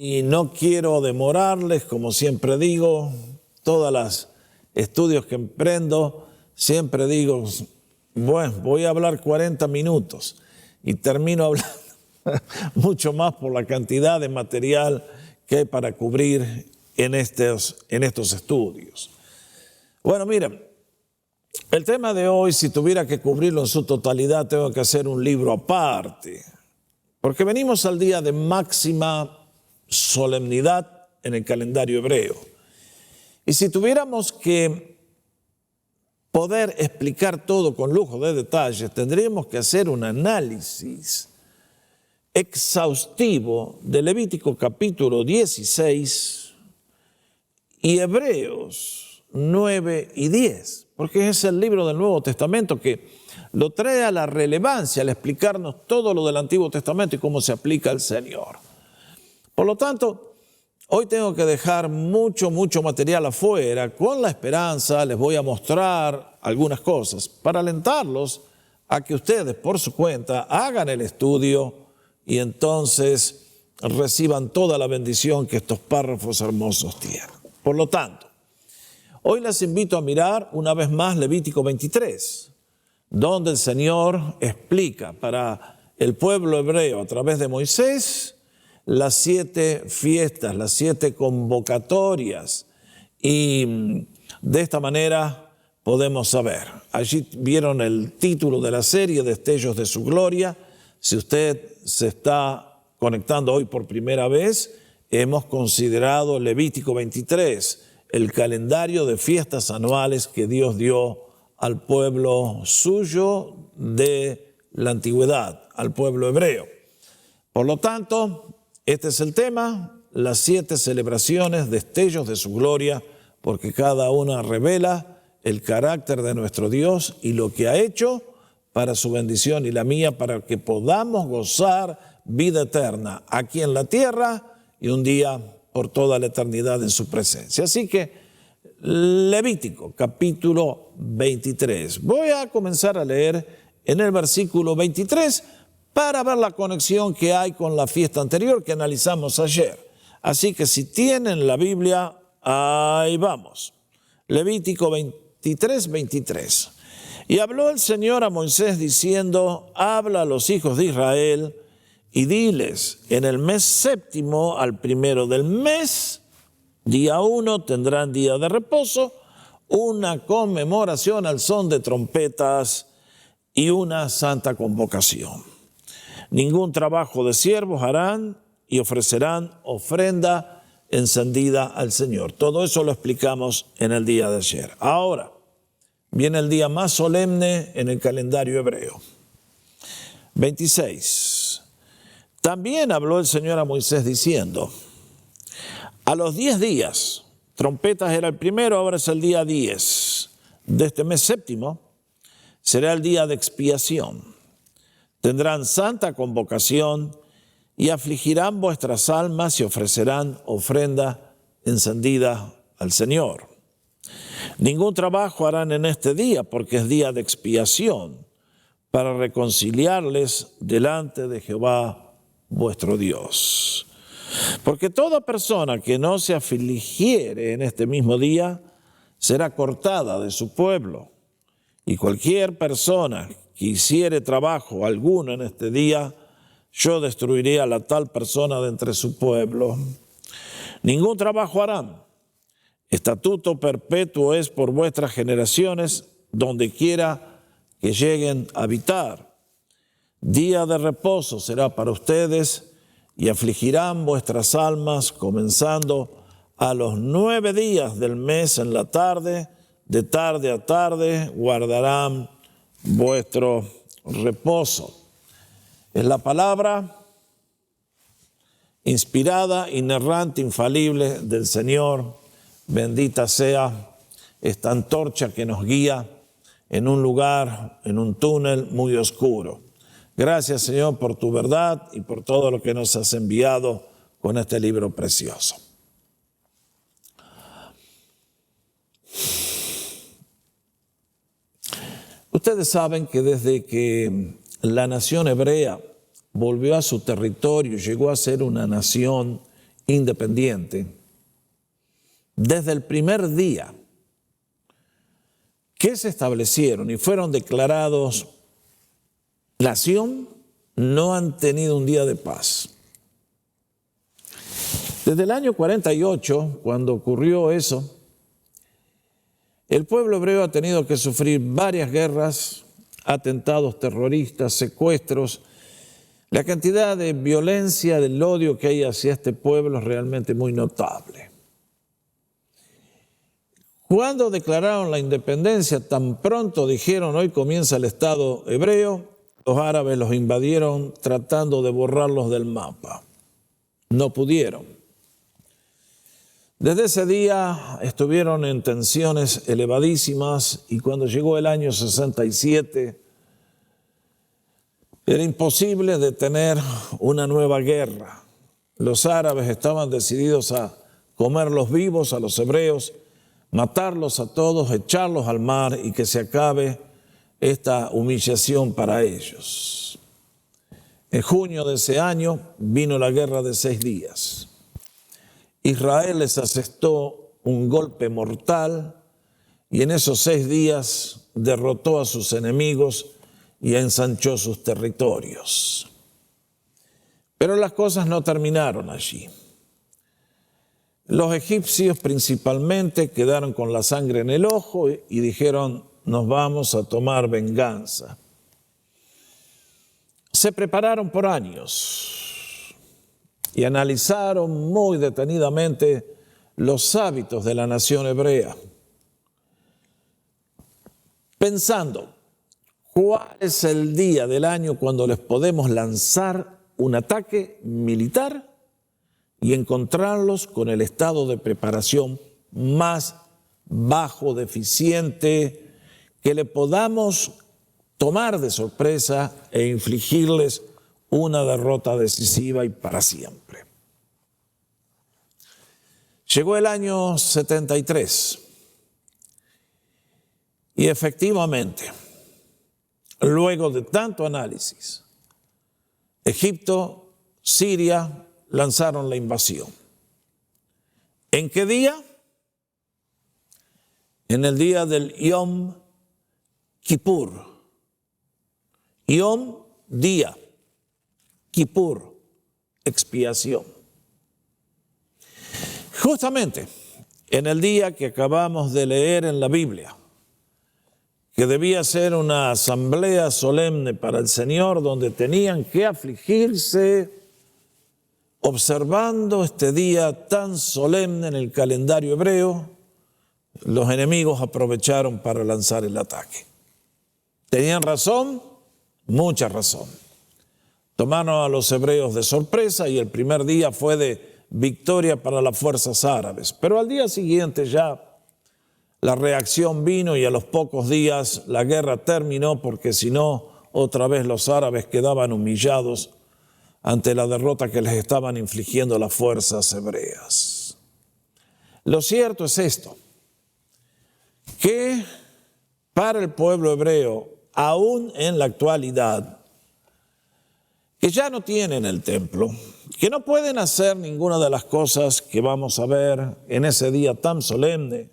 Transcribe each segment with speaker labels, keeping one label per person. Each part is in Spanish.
Speaker 1: Y no quiero demorarles, como siempre digo, todos los estudios que emprendo, siempre digo, bueno, voy a hablar 40 minutos y termino hablando mucho más por la cantidad de material que hay para cubrir en estos estudios. Bueno, miren, el tema de hoy, si tuviera que cubrirlo en su totalidad, tengo que hacer un libro aparte, porque venimos al día de máxima solemnidad en el calendario hebreo. Y si tuviéramos que poder explicar todo con lujo de detalles, tendríamos que hacer un análisis exhaustivo de Levítico capítulo 16 y Hebreos 9 y 10, porque es el libro del Nuevo Testamento que lo trae a la relevancia al explicarnos todo lo del Antiguo Testamento y cómo se aplica al Señor. Por lo tanto, hoy tengo que dejar mucho material afuera. Con la esperanza les voy a mostrar algunas cosas para alentarlos a que ustedes por su cuenta hagan el estudio y entonces reciban toda la bendición que estos párrafos hermosos tienen. Por lo tanto, hoy les invito a mirar una vez más Levítico 23, donde el Señor explica para el pueblo hebreo a través de Moisés las 7 fiestas, las 7 convocatorias, y de esta manera podemos saber. Allí vieron el título de la serie, Destellos de su Gloria. Si usted se está conectando hoy por primera vez, hemos considerado Levítico 23, el calendario de fiestas anuales que Dios dio al pueblo suyo de la antigüedad, al pueblo hebreo. Por lo tanto, este es el tema, las 7 celebraciones, destellos de su gloria, porque cada una revela el carácter de nuestro Dios y lo que ha hecho para su bendición y la mía, para que podamos gozar vida eterna aquí en la tierra y un día por toda la eternidad en su presencia. Así que Levítico capítulo 23. Voy a comenzar a leer en el versículo 23 para ver la conexión que hay con la fiesta anterior que analizamos ayer. Así que si tienen la Biblia, ahí vamos. Levítico 23. Y habló el Señor a Moisés diciendo, habla a los hijos de Israel y diles, en el mes séptimo, al primero del mes, día 1, tendrán día de reposo, una conmemoración al son de trompetas y una santa convocación. Ningún trabajo de siervos harán y ofrecerán ofrenda encendida al Señor. Todo eso lo explicamos en el día de ayer. Ahora viene el día más solemne en el calendario hebreo. 26. También habló el Señor a Moisés diciendo, a los 10 días, trompetas era el primero, ahora es el día 10 de este mes séptimo, será el día de expiación. Tendrán santa convocación y afligirán vuestras almas y ofrecerán ofrenda encendida al Señor. Ningún trabajo harán en este día porque es día de expiación para reconciliarles delante de Jehová vuestro Dios. Porque toda persona que no se afligiere en este mismo día será cortada de su pueblo, y cualquier persona que hiciere trabajo alguno en este día, yo destruiré a la tal persona de entre su pueblo. Ningún trabajo harán. Estatuto perpetuo es por vuestras generaciones, donde quiera que lleguen a habitar. Día de reposo será para ustedes, y afligirán vuestras almas, comenzando a los 9 días del mes en la tarde, de tarde a tarde, guardarán vuestro reposo. Es la palabra inspirada, inerrante, infalible del Señor. Bendita sea esta antorcha que nos guía en un lugar, en un túnel muy oscuro. Gracias, Señor, por tu verdad y por todo lo que nos has enviado con este libro precioso. Ustedes saben que desde que la nación hebrea volvió a su territorio, llegó a ser una nación independiente, desde el primer día que se establecieron y fueron declarados nación, no han tenido un día de paz. Desde el año 48, cuando ocurrió eso, el pueblo hebreo ha tenido que sufrir varias guerras, atentados terroristas, secuestros. La cantidad de violencia, del odio que hay hacia este pueblo es realmente muy notable. Cuando declararon la independencia, tan pronto dijeron hoy comienza el Estado hebreo, los árabes los invadieron tratando de borrarlos del mapa. No pudieron. Desde ese día estuvieron en tensiones elevadísimas y cuando llegó el año 67 era imposible detener una nueva guerra. Los árabes estaban decididos a comerlos vivos a los hebreos, matarlos a todos, echarlos al mar y que se acabe esta humillación para ellos. En junio de ese año vino la guerra de 6 días. Israel les asestó un golpe mortal y en esos 6 días derrotó a sus enemigos y ensanchó sus territorios. Pero las cosas no terminaron allí. Los egipcios principalmente quedaron con la sangre en el ojo y dijeron, nos vamos a tomar venganza. Se prepararon por años y analizaron muy detenidamente los hábitos de la nación hebrea, pensando, ¿cuál es el día del año cuando les podemos lanzar un ataque militar y encontrarlos con el estado de preparación más bajo, deficiente, que le podamos tomar de sorpresa e infligirles una derrota decisiva y para siempre? Llegó el año 73 y efectivamente, luego de tanto análisis, Egipto, Siria lanzaron la invasión. ¿En qué día? En el día del Yom Kippur. Yom, día. Kippur, expiación. Justamente en el día que acabamos de leer en la Biblia, que debía ser una asamblea solemne para el Señor, donde tenían que afligirse, observando este día tan solemne en el calendario hebreo, los enemigos aprovecharon para lanzar el ataque. ¿Tenían razón? Mucha razón. Tomaron a los hebreos de sorpresa y el primer día fue de victoria para las fuerzas árabes. Pero al día siguiente ya la reacción vino y a los pocos días la guerra terminó, porque si no, otra vez los árabes quedaban humillados ante la derrota que les estaban infligiendo las fuerzas hebreas. Lo cierto es esto, que para el pueblo hebreo, aún en la actualidad, que ya no tienen el templo, que no pueden hacer ninguna de las cosas que vamos a ver en ese día tan solemne,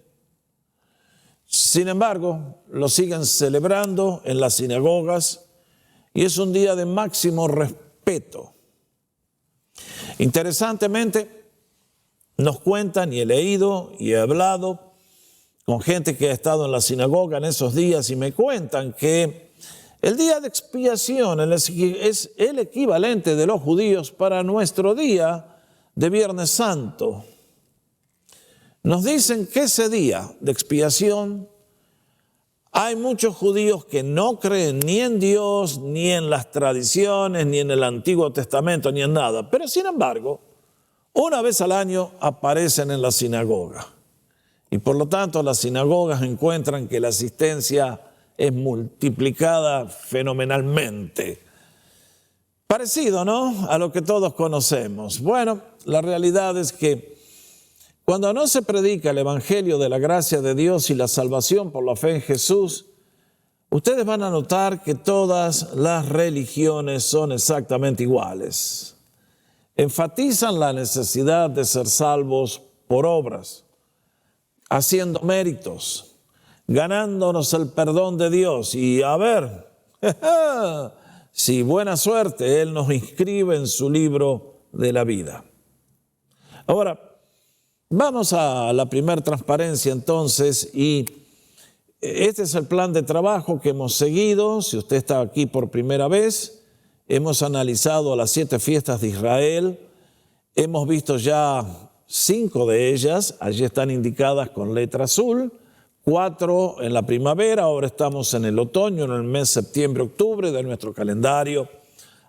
Speaker 1: sin embargo, lo siguen celebrando en las sinagogas y es un día de máximo respeto. Interesantemente, nos cuentan, y he leído y he hablado con gente que ha estado en la sinagoga en esos días, y me cuentan que el día de expiación es el equivalente de los judíos para nuestro día de Viernes Santo. Nos dicen que ese día de expiación hay muchos judíos que no creen ni en Dios, ni en las tradiciones, ni en el Antiguo Testamento, ni en nada. Pero sin embargo, una vez al año aparecen en la sinagoga. Y por lo tanto las sinagogas encuentran que la asistencia es multiplicada fenomenalmente. Parecido, ¿no?, a lo que todos conocemos. Bueno, la realidad es que cuando no se predica el evangelio de la gracia de Dios y la salvación por la fe en Jesús, ustedes van a notar que todas las religiones son exactamente iguales. enfatizan la necesidad de ser salvos por obras, haciendo méritos, ganándonos el perdón de Dios. Y a ver, si buena suerte, Él nos inscribe en su libro de la vida. Ahora, vamos a la primera transparencia entonces, y este es el plan de trabajo que hemos seguido. Si usted está aquí por primera vez, hemos analizado las 7 fiestas de Israel, hemos visto ya 5 de ellas, allí están indicadas con letra azul, 4 en la primavera, ahora estamos en el otoño, en el mes septiembre-octubre de nuestro calendario.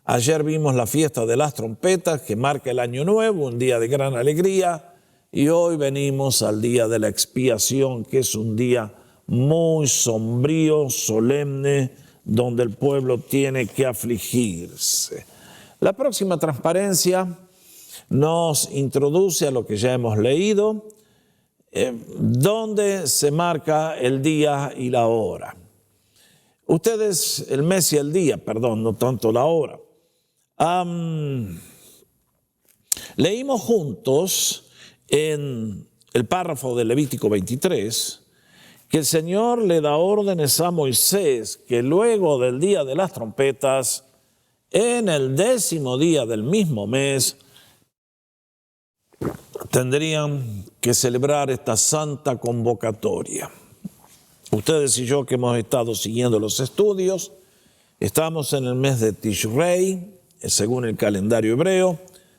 Speaker 1: Ayer vimos la fiesta de las trompetas, que marca el año nuevo, un día de gran alegría, y hoy venimos al día de la expiación, que es un día muy sombrío, solemne, donde el pueblo tiene que afligirse. La próxima transparencia nos introduce a lo que ya hemos leído, donde se marca el día y la hora. Ustedes, el mes y el día, perdón, no tanto la hora. Leímos juntos en el párrafo de Levítico 23 que el Señor le da órdenes a Moisés que luego del día de las trompetas, en el 10º día del mismo mes, tendrían que celebrar esta santa convocatoria. Ustedes y yo, que hemos estado siguiendo los estudios, estamos en el mes de Tishrei, según el calendario hebreo,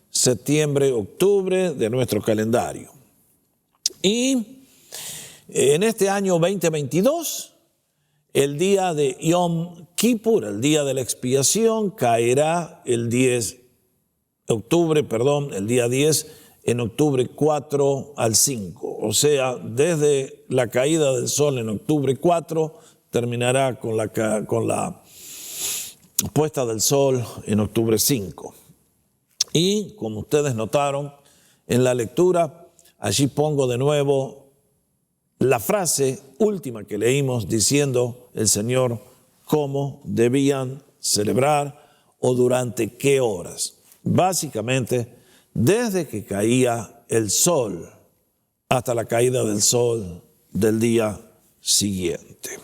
Speaker 1: septiembre, octubre de nuestro calendario. Y en este año 2022, el día de Yom Kippur, el día de la expiación, caerá el día 10 en octubre 4 al 5. O sea, desde la caída del sol en octubre 4, terminará con la puesta del sol en octubre 5. Y como ustedes notaron en la lectura, allí pongo de nuevo la frase última que leímos diciendo el Señor cómo debían celebrar o durante qué horas. Básicamente, desde que caía el sol hasta la caída del sol del día siguiente.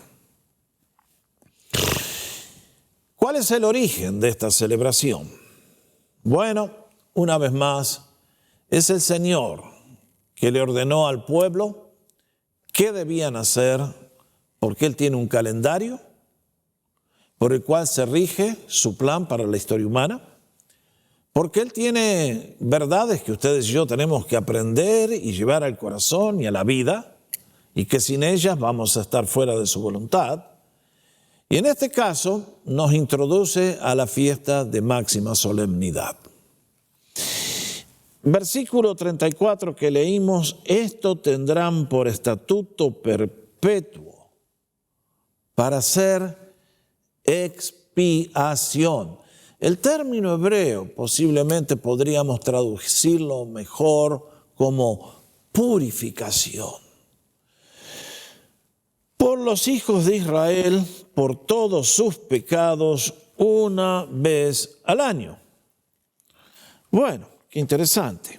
Speaker 1: ¿Cuál es el origen de esta celebración? Bueno, una vez más, es el Señor que le ordenó al pueblo qué debían hacer, porque Él tiene un calendario por el cual se rige su plan para la historia humana, porque Él tiene verdades que ustedes y yo tenemos que aprender y llevar al corazón y a la vida, y que sin ellas vamos a estar fuera de su voluntad. Y en este caso nos introduce a la fiesta de máxima solemnidad. Versículo 34 que leímos: esto tendrán por estatuto perpetuo para hacer expiación. El término hebreo posiblemente podríamos traducirlo mejor como purificación. Por los hijos de Israel, por todos sus pecados, una vez al año. Bueno, qué interesante.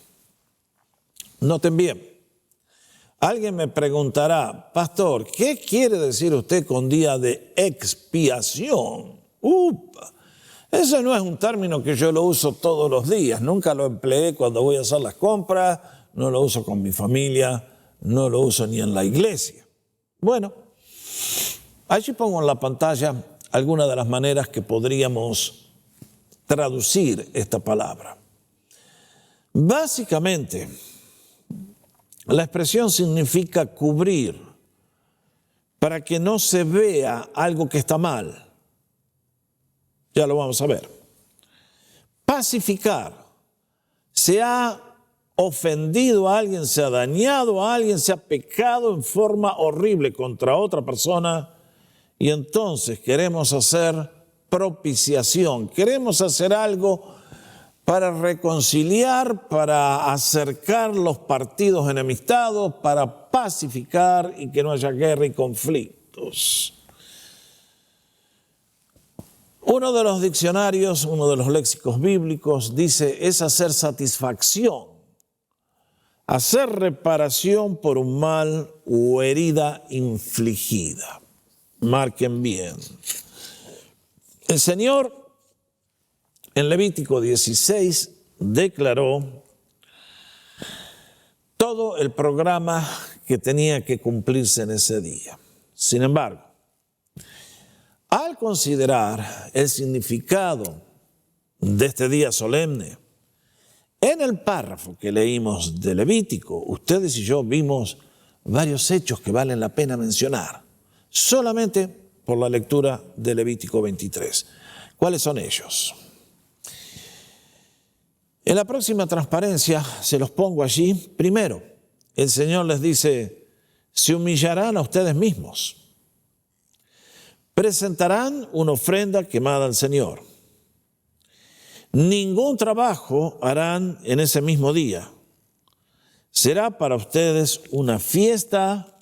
Speaker 1: Noten bien. Alguien me preguntará: pastor, ¿qué quiere decir usted con día de expiación? Ese no es un término que yo lo uso todos los días. Nunca lo empleé cuando voy a hacer las compras, no lo uso con mi familia, no lo uso ni en la iglesia. Bueno, allí pongo en la pantalla algunas de las maneras que podríamos traducir esta palabra. Básicamente, la expresión significa cubrir, para que no se vea algo que está mal. Ya lo vamos a ver. Pacificar. Se ha ofendido a alguien, se ha dañado a alguien, se ha pecado en forma horrible contra otra persona, y entonces queremos hacer propiciación, queremos hacer algo para reconciliar, para acercar los partidos enemistados, para pacificar y que no haya guerra y conflictos. Uno de los diccionarios, uno de los léxicos bíblicos dice, es hacer satisfacción, hacer reparación por un mal o herida infligida. Marquen bien. El Señor en Levítico 16 declaró todo el programa que tenía que cumplirse en ese día. Sin embargo, al considerar el significado de este día solemne, en el párrafo que leímos de Levítico, ustedes y yo vimos varios hechos que valen la pena mencionar, solamente por la lectura de Levítico 23. ¿Cuáles son ellos? En la próxima transparencia se los pongo allí. Primero, el Señor les dice, se humillarán a ustedes mismos. Presentarán una ofrenda quemada al Señor. Ningún trabajo harán en ese mismo día. Será para ustedes una fiesta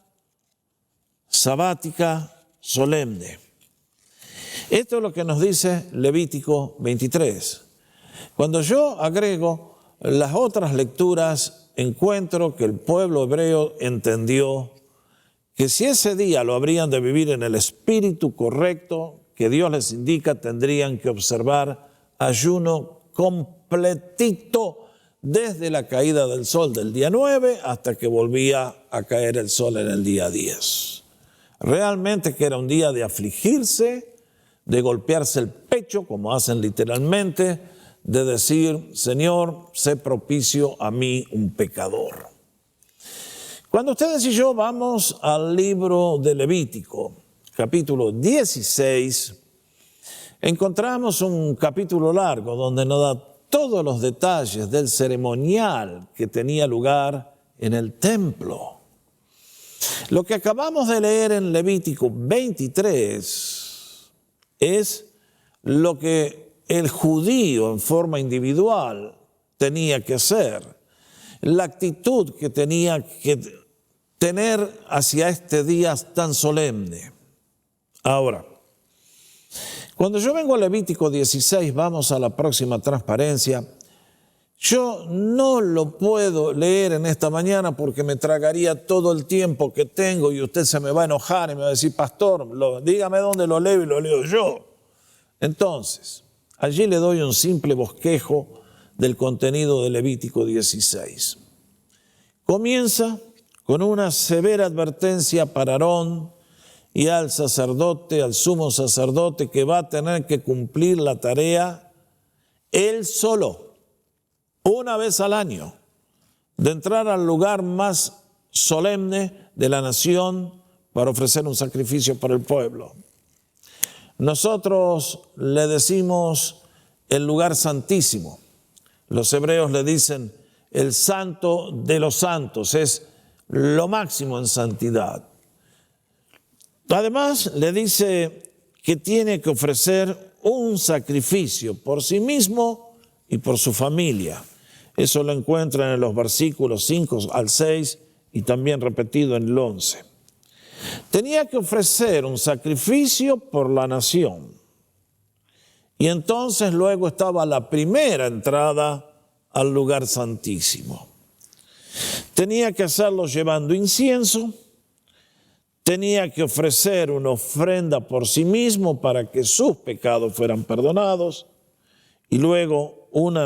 Speaker 1: sabática solemne. Esto es lo que nos dice Levítico 23. Cuando yo agrego las otras lecturas, encuentro que el pueblo hebreo entendió que si ese día lo habrían de vivir en el espíritu correcto que Dios les indica, tendrían que observar ayuno completito desde la caída del sol del día 9 hasta que volvía a caer el sol en el día 10. Realmente que era un día de afligirse, de golpearse el pecho, como hacen literalmente, de decir, Señor, sé propicio a mí, un pecador. Cuando ustedes y yo vamos al libro de Levítico, capítulo 16, encontramos un capítulo largo donde nos da todos los detalles del ceremonial que tenía lugar en el templo. Lo que acabamos de leer en Levítico 23 es lo que el judío en forma individual tenía que hacer, la actitud que tenía que tener hacia este día tan solemne. Ahora, cuando yo vengo a Levítico 16, vamos a la próxima transparencia, yo no lo puedo leer en esta mañana porque me tragaría todo el tiempo que tengo y usted se me va a enojar y me va a decir, pastor, dígame dónde lo leo y lo leo yo. Entonces, allí le doy un simple bosquejo del contenido de Levítico 16. Comienza con una severa advertencia para Aarón y al sacerdote, al sumo sacerdote, que va a tener que cumplir la tarea él solo, una vez al año, de entrar al lugar más solemne de la nación para ofrecer un sacrificio para el pueblo. Nosotros le decimos el lugar santísimo. Los hebreos le dicen el santo de los santos, es lo máximo en santidad. Además, le dice que tiene que ofrecer un sacrificio por sí mismo y por su familia. Eso lo encuentran en los versículos 5 al 6 y también repetido en el 11. Tenía que ofrecer un sacrificio por la nación. Y entonces luego estaba la primera entrada al lugar santísimo. Tenía que hacerlo llevando incienso, tenía que ofrecer una ofrenda por sí mismo para que sus pecados fueran perdonados, y luego una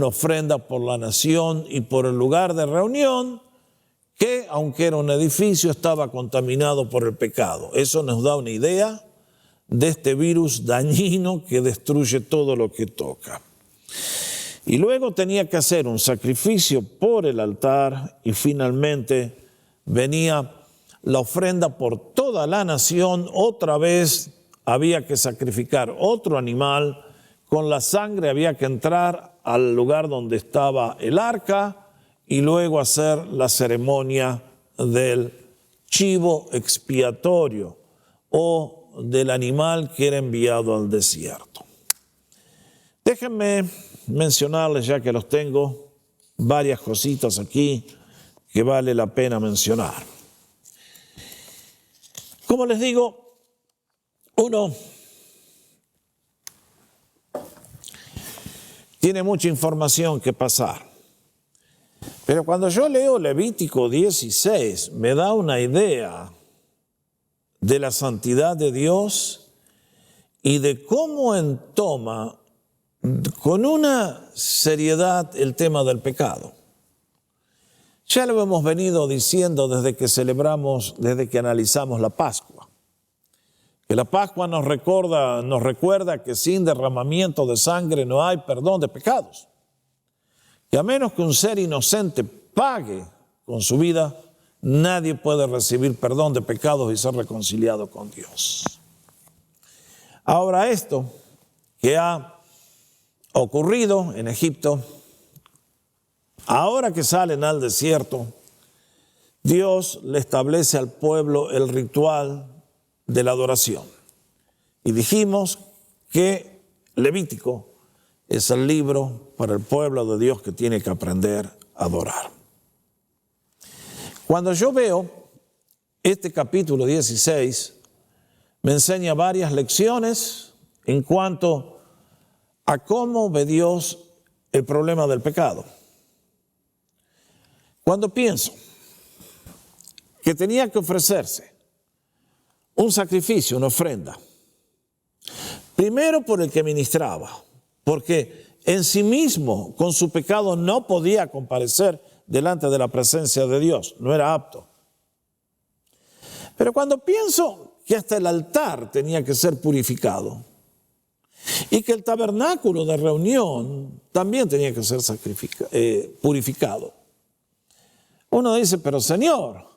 Speaker 1: ofrenda por la nación y por el lugar de reunión, que aunque era un edificio estaba contaminado por el pecado. Eso nos da una idea de este virus dañino que destruye todo lo que toca. Y luego tenía que hacer un sacrificio por el altar y finalmente venía la ofrenda por toda la nación. Otra vez había que sacrificar otro animal, con la sangre había que entrar al lugar donde estaba el arca y luego hacer la ceremonia del chivo expiatorio o del animal que era enviado al desierto. Déjenme mencionarles, ya que los tengo, varias cositas aquí que vale la pena mencionar. Como les digo, uno tiene mucha información que pasar. Pero cuando yo leo Levítico 16, me da una idea de la santidad de Dios y de cómo entoma con una seriedad el tema del pecado. Ya lo hemos venido diciendo desde que analizamos la Pascua. Que la Pascua nos recuerda que sin derramamiento de sangre no hay perdón de pecados. Que a menos que un ser inocente pague con su vida, nadie puede recibir perdón de pecados y ser reconciliado con Dios. Ahora esto que ha ocurrido en Egipto, ahora que salen al desierto, Dios le establece al pueblo el ritual de la adoración. Y dijimos que Levítico es el libro para el pueblo de Dios que tiene que aprender a adorar. Cuando yo veo este capítulo 16, me enseña varias lecciones en cuanto a cómo ve Dios el problema del pecado. Cuando pienso que tenía que ofrecerse un sacrificio, una ofrenda, primero por el que ministraba, porque en sí mismo, con su pecado, no podía comparecer delante de la presencia de Dios, no era apto. Pero cuando pienso que hasta el altar tenía que ser purificado y que el tabernáculo de reunión también tenía que ser purificado, uno dice, pero Señor,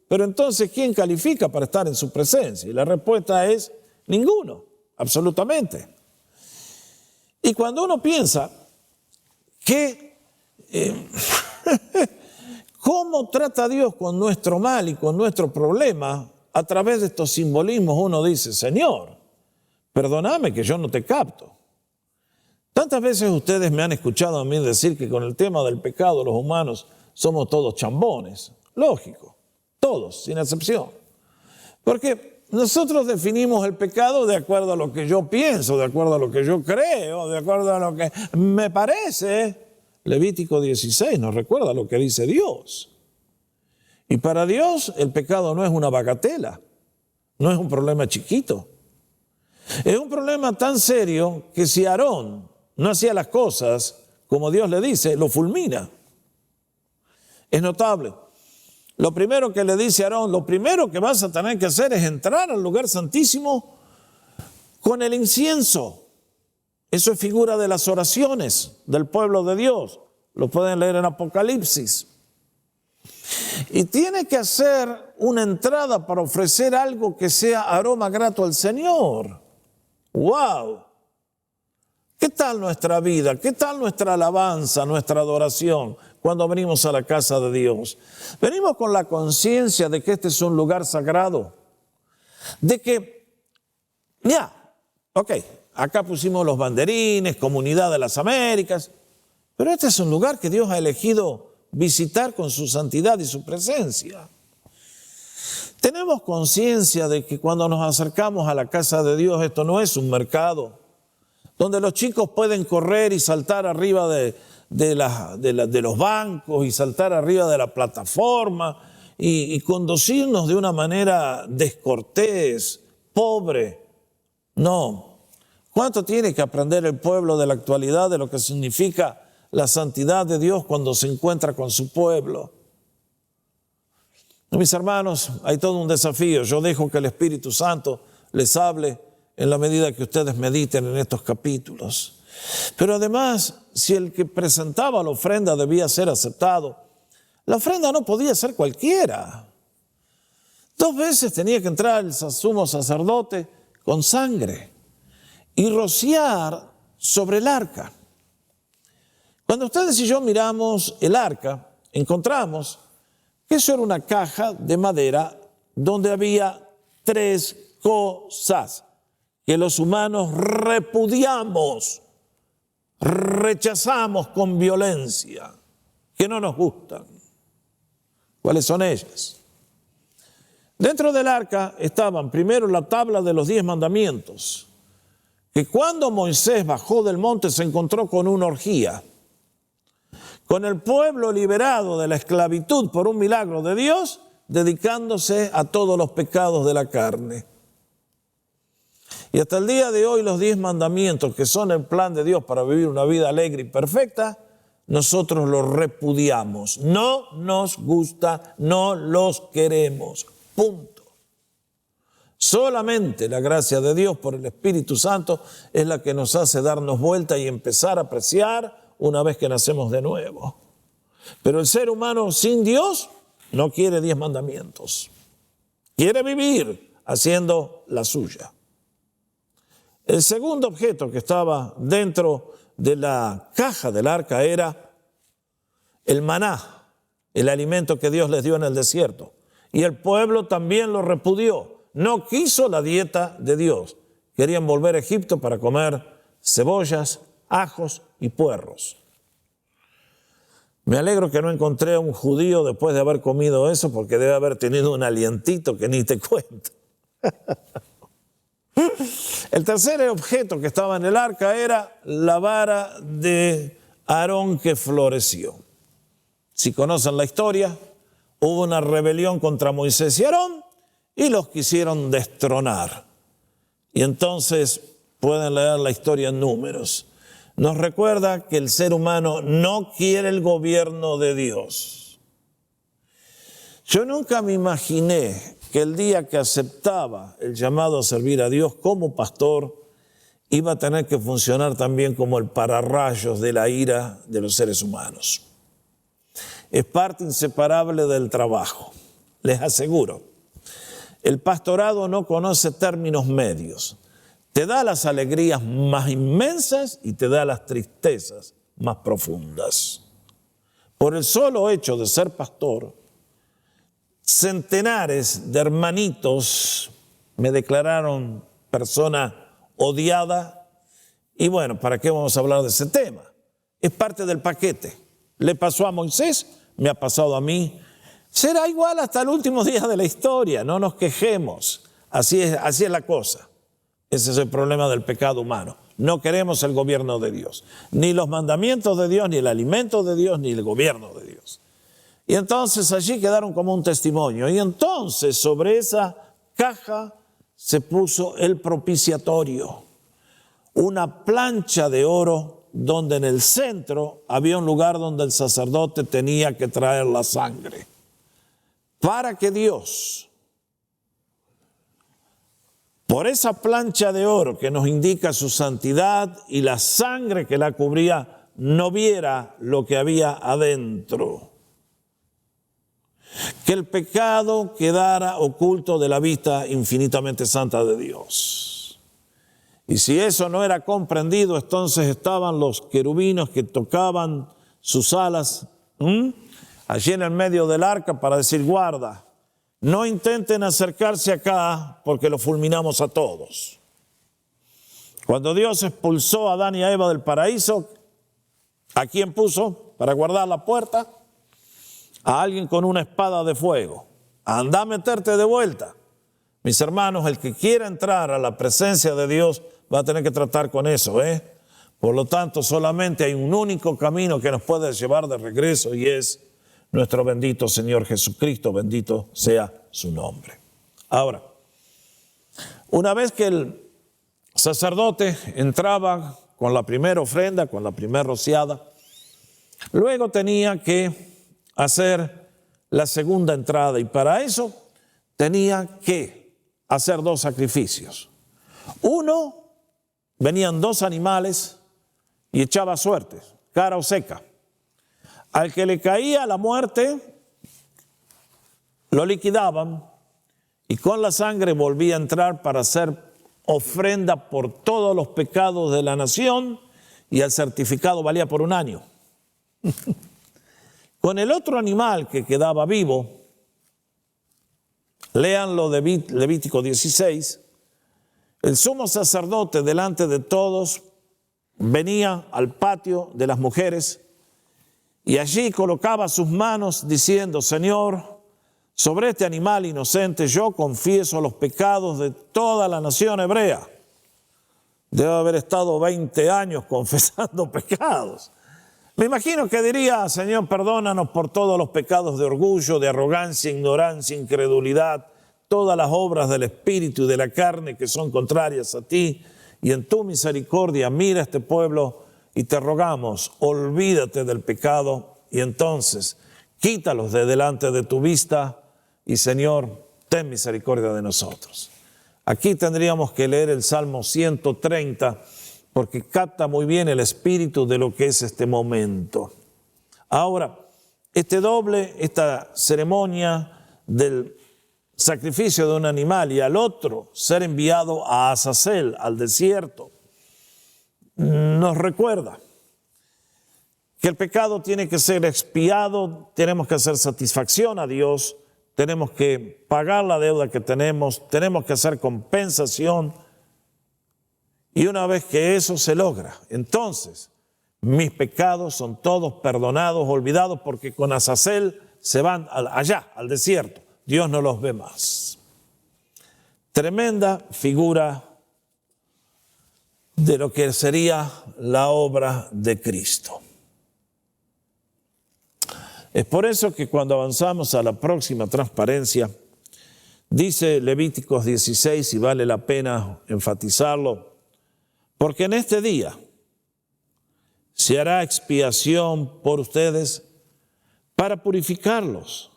Speaker 1: pero entonces ¿quién califica para estar en su presencia? Y la respuesta es ninguno, absolutamente. Y cuando uno piensa que cómo trata Dios con nuestro mal y con nuestro problema a través de estos simbolismos, uno dice, Señor, perdóname que yo no te capto. Tantas veces ustedes me han escuchado a mí decir que con el tema del pecado los humanos somos todos chambones. Lógico, todos, sin excepción. Porque nosotros definimos el pecado de acuerdo a lo que yo pienso, de acuerdo a lo que yo creo, de acuerdo a lo que me parece. Levítico 16 nos recuerda lo que dice Dios. Y para Dios el pecado no es una bagatela, no es un problema chiquito. Es un problema tan serio que si Aarón no hacía las cosas como Dios le dice, lo fulmina. Es notable. Lo primero que le dice Aarón, lo primero que vas a tener que hacer es entrar al lugar santísimo con el incienso. Eso es figura de las oraciones del pueblo de Dios. Lo pueden leer en Apocalipsis. Y tiene que hacer una entrada para ofrecer algo que sea aroma grato al Señor. ¡Wow! ¿Qué tal nuestra vida? ¿Qué tal nuestra alabanza, nuestra adoración cuando venimos a la casa de Dios? Venimos con la conciencia de que este es un lugar sagrado. De que, acá pusimos los banderines, Comunidad de las Américas, pero este es un lugar que Dios ha elegido visitar con su santidad y su presencia. Tenemos conciencia de que cuando nos acercamos a la casa de Dios, esto no es un mercado donde los chicos pueden correr y saltar arriba de los bancos y saltar arriba de la plataforma y conducirnos de una manera descortés, pobre. No. ¿Cuánto tiene que aprender el pueblo de la actualidad de lo que significa la santidad de Dios cuando se encuentra con su pueblo? Mis hermanos, hay todo un desafío. Yo dejo que el Espíritu Santo les hable en la medida que ustedes mediten en estos capítulos. Pero además, si el que presentaba la ofrenda debía ser aceptado, la ofrenda no podía ser cualquiera. 2 veces tenía que entrar el sumo sacerdote con sangre y rociar sobre el arca. Cuando ustedes y yo miramos el arca, encontramos que eso era una caja de madera donde había 3 cosas que los humanos repudiamos, rechazamos con violencia, que no nos gustan. ¿Cuáles son ellas? Dentro del arca estaban primero la tabla de los 10 mandamientos, que cuando Moisés bajó del monte se encontró con una orgía, con el pueblo liberado de la esclavitud por un milagro de Dios, dedicándose a todos los pecados de la carne. Y hasta el día de hoy los 10 mandamientos, que son el plan de Dios para vivir una vida alegre y perfecta, nosotros los repudiamos. No nos gusta, no los queremos. Punto. Solamente la gracia de Dios por el Espíritu Santo es la que nos hace darnos vuelta y empezar a apreciar una vez que nacemos de nuevo. Pero el ser humano sin Dios no quiere 10 mandamientos. Quiere vivir haciendo la suya. El segundo objeto que estaba dentro de la caja del arca era el maná, el alimento que Dios les dio en el desierto. Y el pueblo también lo repudió. No quiso la dieta de Dios. Querían volver a Egipto para comer cebollas, ajos y puerros. Me alegro que no encontré a un judío después de haber comido eso, porque debe haber tenido un alientito que ni te cuento. El tercer objeto que estaba en el arca era la vara de Aarón que floreció. Si conocen la historia, hubo una rebelión contra Moisés y Aarón y los quisieron destronar. Y entonces pueden leer la historia en Números. Nos recuerda que el ser humano no quiere el gobierno de Dios. Yo nunca me imaginé que el día que aceptaba el llamado a servir a Dios como pastor, iba a tener que funcionar también como el pararrayos de la ira de los seres humanos. Es parte inseparable del trabajo, les aseguro. El pastorado no conoce términos medios. Te da las alegrías más inmensas y te da las tristezas más profundas. Por el solo hecho de ser pastor, centenares de hermanitos me declararon persona odiada. Y bueno, ¿para qué vamos a hablar de ese tema? Es parte del paquete. Le pasó a Moisés, me ha pasado a mí. Será igual hasta el último día de la historia, no nos quejemos. Así es la cosa. Ese es el problema del pecado humano. No queremos el gobierno de Dios. Ni los mandamientos de Dios, ni el alimento de Dios, ni el gobierno de Dios. Y entonces allí quedaron como un testimonio. Y entonces sobre esa caja se puso el propiciatorio. Una plancha de oro donde en el centro había un lugar donde el sacerdote tenía que traer la sangre. Para que Dios, por esa plancha de oro que nos indica su santidad y la sangre que la cubría, no viera lo que había adentro. Que el pecado quedara oculto de la vista infinitamente santa de Dios. Y si eso no era comprendido, entonces estaban los querubinos que tocaban sus alas allí en el medio del arca para decir: guarda, no intenten acercarse acá porque lo fulminamos a todos. Cuando Dios expulsó a Adán y a Eva del paraíso, ¿a quién puso para guardar la puerta? A alguien con una espada de fuego. Anda a meterte de vuelta. Mis hermanos, el que quiera entrar a la presencia de Dios va a tener que tratar con eso, Por lo tanto, solamente hay un único camino que nos puede llevar de regreso, y es nuestro bendito Señor Jesucristo. Bendito sea su nombre. Ahora, una vez que el sacerdote entraba con la primera ofrenda, con la primera rociada, luego tenía que hacer la segunda entrada, y para eso tenía que hacer 2 sacrificios. Uno, venían 2 animales y echaba suertes, cara o seca. Al que le caía la muerte, lo liquidaban y con la sangre volvía a entrar para hacer ofrenda por todos los pecados de la nación, y el certificado valía por 1 año. Con el otro animal que quedaba vivo, léanlo de Levítico 16, el sumo sacerdote delante de todos venía al patio de las mujeres y allí colocaba sus manos diciendo: Señor, sobre este animal inocente yo confieso los pecados de toda la nación hebrea. Debe haber estado 20 años confesando pecados. Me imagino que diría: Señor, perdónanos por todos los pecados de orgullo, de arrogancia, ignorancia, incredulidad, todas las obras del espíritu y de la carne que son contrarias a ti, y en tu misericordia mira a este pueblo y te rogamos, olvídate del pecado y entonces quítalos de delante de tu vista y, Señor, ten misericordia de nosotros. Aquí tendríamos que leer el Salmo 130 porque capta muy bien el espíritu de lo que es este momento. Ahora, esta ceremonia del sacrificio de un animal y al otro ser enviado a Azazel, al desierto, nos recuerda que el pecado tiene que ser expiado, tenemos que hacer satisfacción a Dios, tenemos que pagar la deuda que tenemos que hacer compensación, y una vez que eso se logra, entonces mis pecados son todos perdonados, olvidados, porque con Azazel se van allá, al desierto. Dios no los ve más. Tremenda figura de lo que sería la obra de Cristo. Es por eso que cuando avanzamos a la próxima transparencia, dice Levíticos 16, y vale la pena enfatizarlo, porque en este día se hará expiación por ustedes para purificarlos,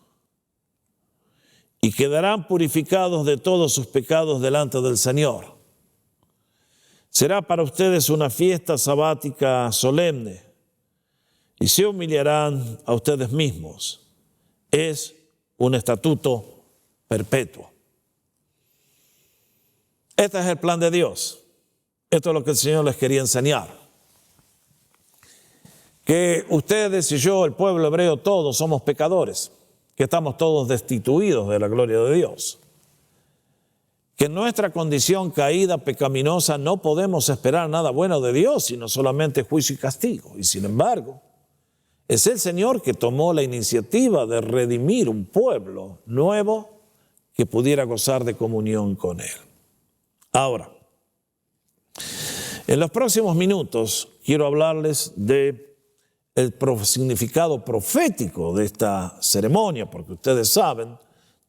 Speaker 1: y quedarán purificados de todos sus pecados delante del Señor. Será para ustedes una fiesta sabática solemne, y se humillarán a ustedes mismos. Es un estatuto perpetuo. Este es el plan de Dios. Esto es lo que el Señor les quería enseñar. Que ustedes y yo, el pueblo hebreo, todos somos pecadores, que estamos todos destituidos de la gloria de Dios. Que en nuestra condición caída, pecaminosa, no podemos esperar nada bueno de Dios, sino solamente juicio y castigo. Y sin embargo, es el Señor que tomó la iniciativa de redimir un pueblo nuevo que pudiera gozar de comunión con Él. Ahora, en los próximos minutos quiero hablarles de el significado profético de esta ceremonia, porque ustedes saben,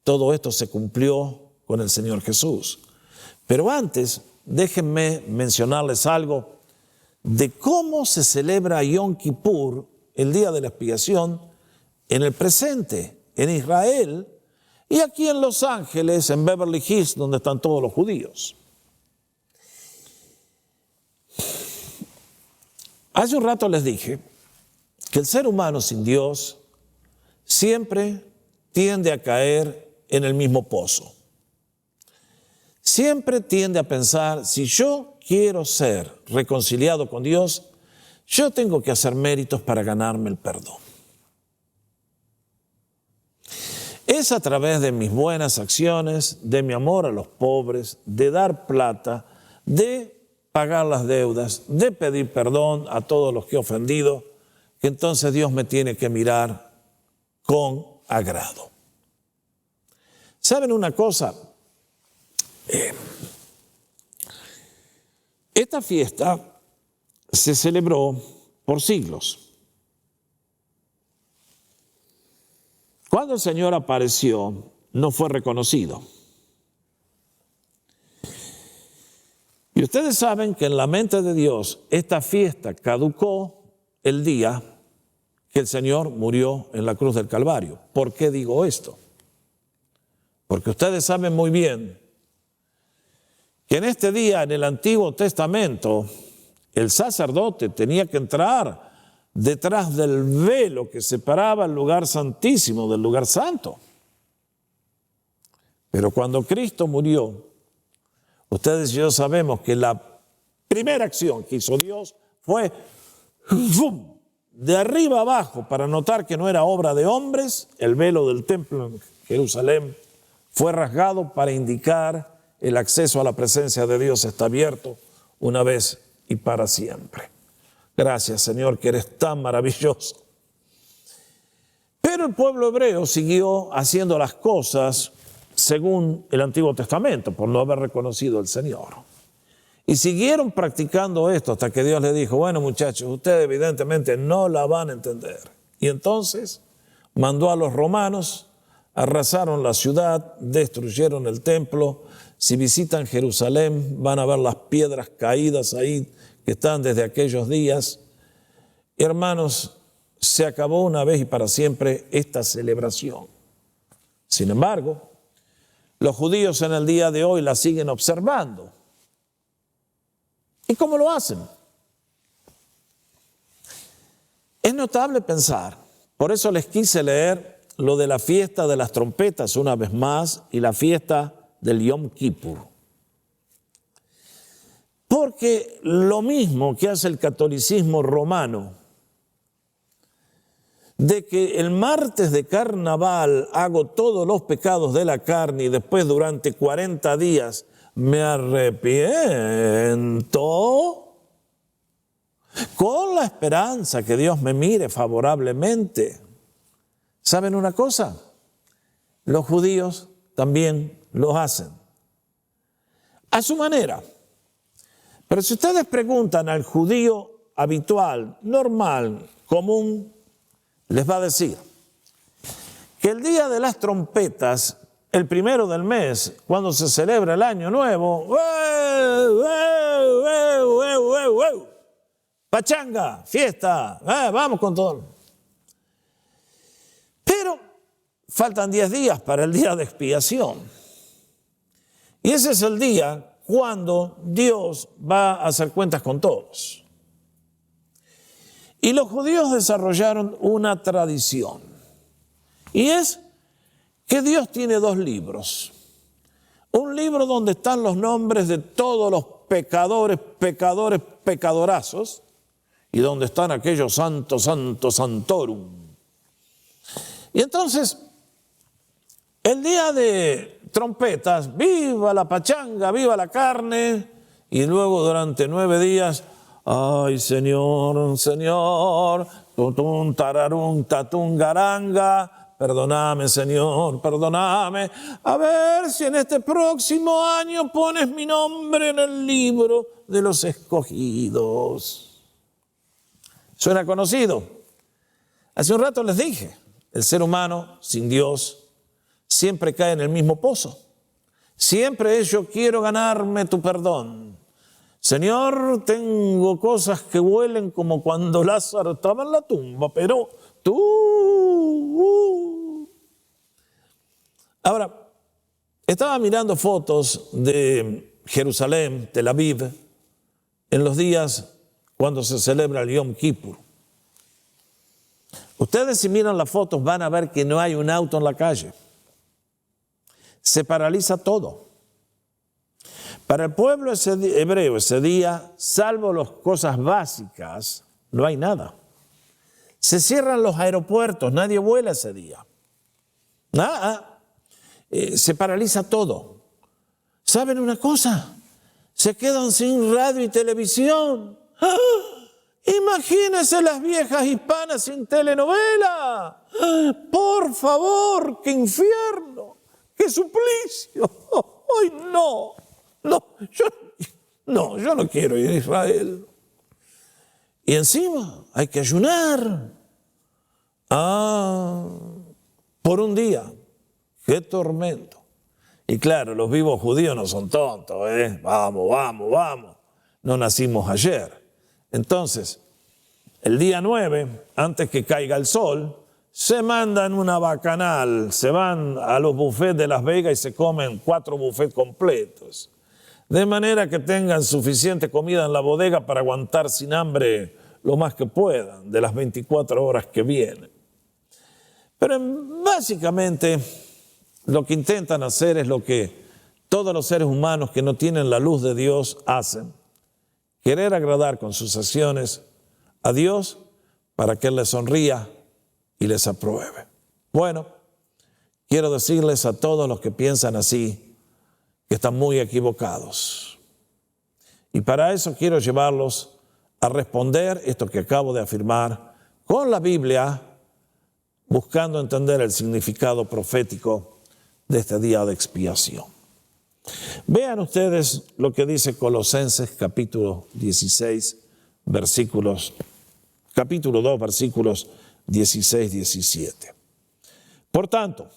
Speaker 1: todo esto se cumplió con el Señor Jesús. Pero antes, déjenme mencionarles algo de cómo se celebra Yom Kippur, el día de la expiación, en el presente, en Israel, y aquí en Los Ángeles, en Beverly Hills, donde están todos los judíos. Hace un rato les dije que el ser humano sin Dios siempre tiende a caer en el mismo pozo. Siempre tiende a pensar: si yo quiero ser reconciliado con Dios, yo tengo que hacer méritos para ganarme el perdón. Es a través de mis buenas acciones, de mi amor a los pobres, de dar plata, de pagar las deudas, de pedir perdón a todos los que he ofendido, que entonces Dios me tiene que mirar con agrado. ¿Saben una cosa? Esta fiesta se celebró por siglos. Cuando el Señor apareció, no fue reconocido. Y ustedes saben que en la mente de Dios esta fiesta caducó el día que el Señor murió en la cruz del Calvario. ¿Por qué digo esto? Porque ustedes saben muy bien que en este día, en el Antiguo Testamento, el sacerdote tenía que entrar detrás del velo que separaba el lugar santísimo del lugar santo. Pero cuando Cristo murió, ustedes y yo sabemos que la primera acción que hizo Dios fue ¡fum!, de arriba abajo, para notar que no era obra de hombres. El velo del templo en Jerusalén fue rasgado para indicar el acceso a la presencia de Dios está abierto una vez y para siempre. Gracias, Señor, que eres tan maravilloso. Pero el pueblo hebreo siguió haciendo las cosas según el Antiguo Testamento, por no haber reconocido al Señor. Y siguieron practicando esto hasta que Dios les dijo, bueno muchachos, ustedes evidentemente no la van a entender. Y entonces mandó a los romanos, arrasaron la ciudad, destruyeron el templo. Si visitan Jerusalén van a ver las piedras caídas ahí que están desde aquellos días. Hermanos, se acabó una vez y para siempre esta celebración. Sin embargo, los judíos en el día de hoy la siguen observando. ¿Y cómo lo hacen? Es notable pensar, por eso les quise leer lo de la fiesta de las trompetas una vez más y la fiesta del Yom Kippur. Porque lo mismo que hace el catolicismo romano, de que el martes de carnaval hago todos los pecados de la carne y después durante 40 días me arrepiento con la esperanza que Dios me mire favorablemente. ¿Saben una cosa? Los judíos también lo hacen a su manera. Pero si ustedes preguntan al judío habitual, normal, común, les va a decir que el día de las trompetas, el primero del mes, cuando se celebra el año nuevo, pachanga, fiesta, vamos con todo. Pero faltan 10 días para el día de expiación. Y ese es el día cuando Dios va a hacer cuentas con todos. Y los judíos desarrollaron una tradición. Y es que Dios tiene 2 libros. Un libro donde están los nombres de todos los pecadores, pecadorazos, y donde están aquellos santos, santorum. Y entonces, el día de trompetas, viva la pachanga, viva la carne, y luego durante 9 días, ay Señor, Señor, tutun, tararun, tatun, garanga, perdóname Señor, perdóname, a ver si en este próximo año pones mi nombre en el libro de los escogidos. ¿Suena conocido? Hace un rato les dije, el ser humano sin Dios siempre cae en el mismo pozo. Siempre es yo quiero ganarme tu perdón. Señor, tengo cosas que huelen como cuando Lázaro estaba en la tumba, pero tú... Ahora, estaba mirando fotos de Jerusalén, Tel Aviv, en los días cuando se celebra el Yom Kippur. Ustedes si miran las fotos van a ver que no hay un auto en la calle. Se paraliza todo. Para el pueblo hebreo ese día, salvo las cosas básicas, no hay nada. Se cierran los aeropuertos, nadie vuela ese día. Nada. Se paraliza todo. ¿Saben una cosa? Se quedan sin radio y televisión. ¡Ah! Imagínense las viejas hispanas sin telenovela. ¡Ah! Por favor, qué infierno, qué suplicio. ¡Ay, no! Yo no quiero ir a Israel. Y encima hay que ayunar. Por un día. ¡Qué tormento! Y claro, los vivos judíos no son tontos, ¿eh? Vamos. No nacimos ayer. Entonces, el día 9, antes que caiga el sol, se mandan una bacanal, se van a los buffets de Las Vegas y se comen 4 buffets completos. De manera que tengan suficiente comida en la bodega para aguantar sin hambre lo más que puedan de las 24 horas que vienen. Pero básicamente lo que intentan hacer es lo que todos los seres humanos que no tienen la luz de Dios hacen. Querer agradar con sus acciones a Dios para que Él les sonría y les apruebe. Bueno, quiero decirles a todos los que piensan así que están muy equivocados. Y para eso quiero llevarlos a responder esto que acabo de afirmar con la Biblia, buscando entender el significado profético de este día de expiación. Vean ustedes lo que dice Colosenses capítulo 16, capítulo 2, versículos 16, 17. Por tanto,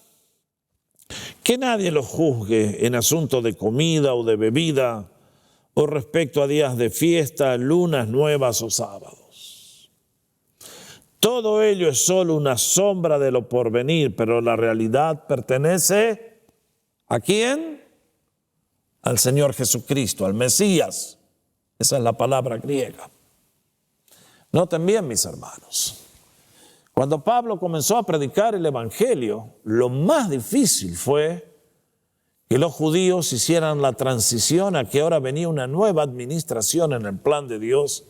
Speaker 1: que nadie los juzgue en asunto de comida o de bebida, o respecto a días de fiesta, lunas nuevas o sábados. Todo ello es solo una sombra de lo porvenir, pero la realidad pertenece ¿a quién? Al Señor Jesucristo, al Mesías. Esa es la palabra griega. Noten bien, mis hermanos. Cuando Pablo comenzó a predicar el Evangelio, lo más difícil fue que los judíos hicieran la transición a que ahora venía una nueva administración en el plan de Dios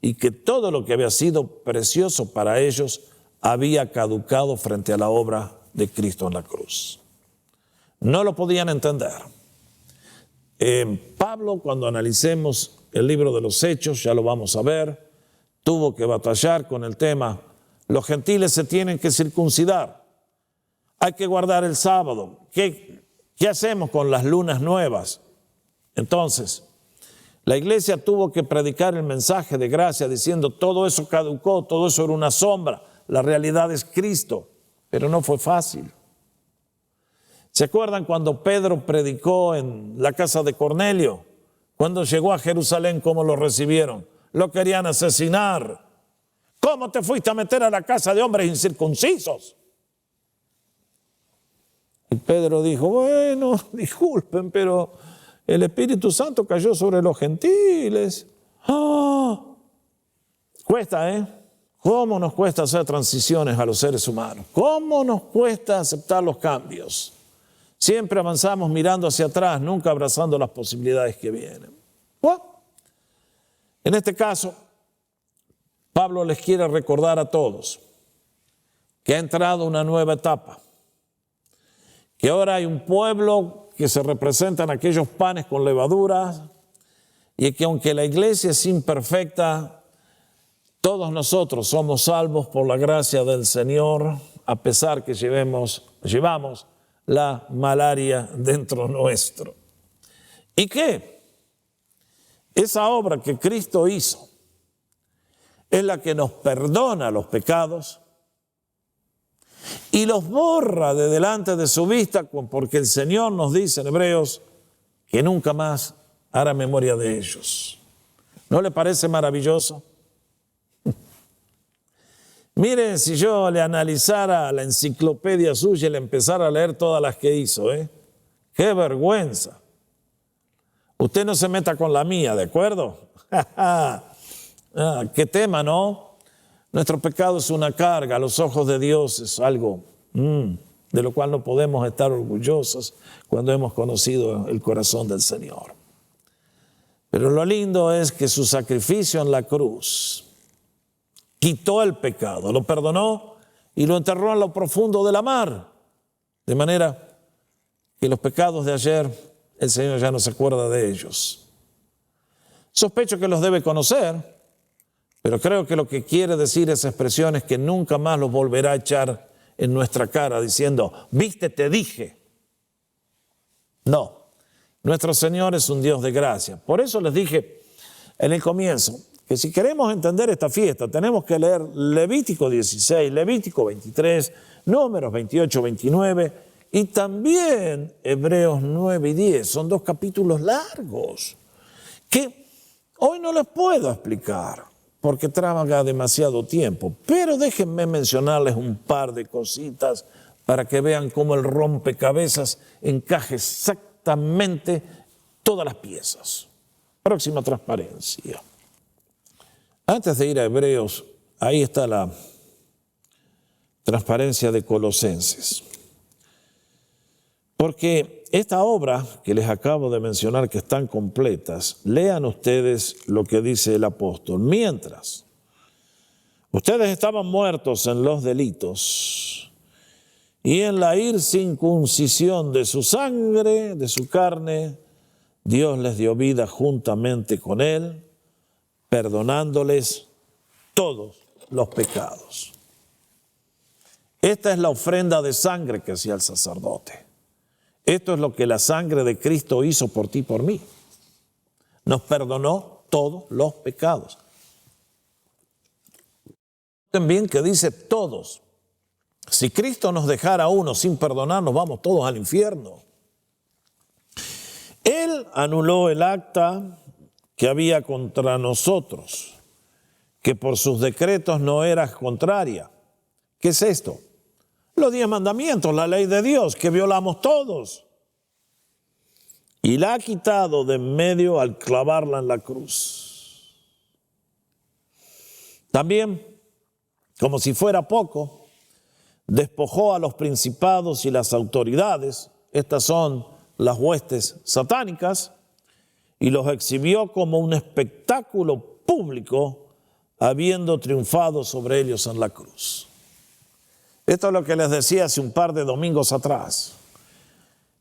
Speaker 1: y que todo lo que había sido precioso para ellos había caducado frente a la obra de Cristo en la cruz. No lo podían entender. Pablo, cuando analicemos el libro de los Hechos, ya lo vamos a ver, tuvo que batallar con el tema: los gentiles se tienen que circuncidar, hay que guardar el sábado. ¿Qué hacemos con las lunas nuevas? Entonces, la iglesia tuvo que predicar el mensaje de gracia diciendo: todo eso caducó, todo eso era una sombra, la realidad es Cristo. Pero no fue fácil. ¿Se acuerdan cuando Pedro predicó en la casa de Cornelio? Cuando llegó a Jerusalén, ¿cómo lo recibieron? Lo querían asesinar. ¿Cómo te fuiste a meter a la casa de hombres incircuncisos? Y Pedro dijo: bueno, disculpen, pero el Espíritu Santo cayó sobre los gentiles. Cuesta, ¿eh? ¿Cómo nos cuesta hacer transiciones a los seres humanos? ¿Cómo nos cuesta aceptar los cambios? Siempre avanzamos mirando hacia atrás, nunca abrazando las posibilidades que vienen. Bueno, en este caso, Pablo les quiere recordar a todos que ha entrado una nueva etapa, que ahora hay un pueblo que se representa en aquellos panes con levadura, y que aunque la iglesia es imperfecta, todos nosotros somos salvos por la gracia del Señor, a pesar que llevamos la malaria dentro nuestro. ¿Y qué? Esa obra que Cristo hizo es la que nos perdona los pecados y los borra de delante de su vista, porque el Señor nos dice en Hebreos que nunca más hará memoria de ellos. ¿No le parece maravilloso? Miren, si yo le analizara la enciclopedia suya y le empezara a leer todas las que hizo, ¡qué vergüenza! Usted no se meta con la mía, ¿de acuerdo? ¡Qué tema!, ¿no? Nuestro pecado es una carga, a los ojos de Dios es algo de lo cual no podemos estar orgullosos cuando hemos conocido el corazón del Señor. Pero lo lindo es que su sacrificio en la cruz quitó el pecado, lo perdonó y lo enterró en lo profundo de la mar. De manera que los pecados de ayer, el Señor ya no se acuerda de ellos. Sospecho que los debe conocer, pero creo que lo que quiere decir esa expresión es que nunca más los volverá a echar en nuestra cara diciendo: viste, te dije. No, nuestro Señor es un Dios de gracia. Por eso les dije en el comienzo que si queremos entender esta fiesta, tenemos que leer Levítico 16, Levítico 23, Números 28, 29 y también Hebreos 9 y 10. Son 2 capítulos largos que hoy no les puedo explicar porque trabaja demasiado tiempo. Pero déjenme mencionarles un par de cositas para que vean cómo el rompecabezas encaja exactamente todas las piezas. Próxima transparencia. Antes de ir a Hebreos, ahí está la transparencia de Colosenses. Porque esta obra que les acabo de mencionar, que están completas, lean ustedes lo que dice el apóstol. Mientras ustedes estaban muertos en los delitos y en la incircuncisión de su sangre, de su carne, Dios les dio vida juntamente con Él, perdonándoles todos los pecados. Esta es la ofrenda de sangre que hacía el sacerdote. Esto es lo que la sangre de Cristo hizo por ti y por mí. Nos perdonó todos los pecados. También que dice todos. Si Cristo nos dejara a uno sin perdonarnos, vamos todos al infierno. Él anuló el acta que había contra nosotros, que por sus decretos no era contraria. ¿Qué es esto? Los 10 mandamientos, la ley de Dios, que violamos todos. Y la ha quitado de en medio al clavarla en la cruz. También, como si fuera poco, despojó a los principados y las autoridades, estas son las huestes satánicas, y los exhibió como un espectáculo público, habiendo triunfado sobre ellos en la cruz. Esto es lo que les decía hace un par de domingos atrás.